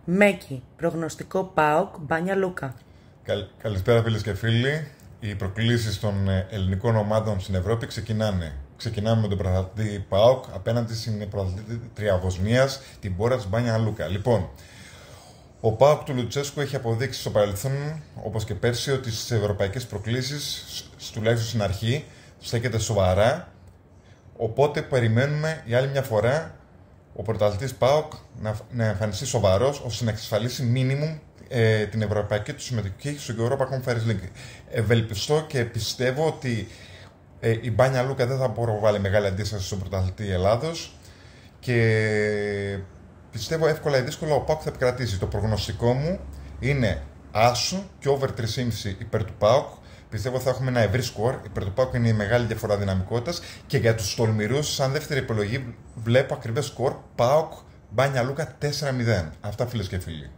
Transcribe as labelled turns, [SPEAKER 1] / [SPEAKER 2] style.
[SPEAKER 1] Μέκη, προγνωστικό ΠΑΟΚ, Μπάνια Λούκα.
[SPEAKER 2] Καλησπέρα φίλες και φίλοι. Οι προκλήσεις των ελληνικών ομάδων στην Ευρώπη ξεκινάνε. Ξεκινάμε με τον πρωταθλητή ΠΑΟΚ απέναντι στην πρωταθλήτρια Βοσνίας, την πόρα της Μπάνια Λούκα. Λοιπόν, ο ΠΑΟΚ του Λουτσέσκου έχει αποδείξει στο παρελθόν, όπως και πέρσι, ότι στις ευρωπαϊκές προκλήσεις, τουλάχιστον στην αρχή, στέκεται σοβαρά. Οπότε περιμένουμε για άλλη μια φορά ο πρωταθλητής ΠΑΟΚ να εμφανιστεί σοβαρός, ώστε να εξασφαλίσει μίνιμουμ την ευρωπαϊκή του συμμετοχή στο Europa Conference League. Ευελπιστώ και πιστεύω ότι η Μπάνια Λούκα δεν θα προβάλλει μεγάλη αντίσταση στον πρωταθλητή Ελλάδος και πιστεύω εύκολα ή δύσκολα ο ΠΑΟΚ θα επικρατήσει. Το προγνωστικό μου είναι άσο και over 3,5 υπέρ του ΠΑΟΚ. Πιστεύω θα έχουμε ένα ευρύ σκορ. Υπέρ του ΠΑΟΚ είναι η μεγάλη διαφορά δυναμικότητας. Και για τους τολμηρούς, σαν δεύτερη επιλογή, βλέπω ακριβές σκορ ΠΑΟΚ Μπάνια Λούκα 4-0. Αυτά, φίλες και φίλοι.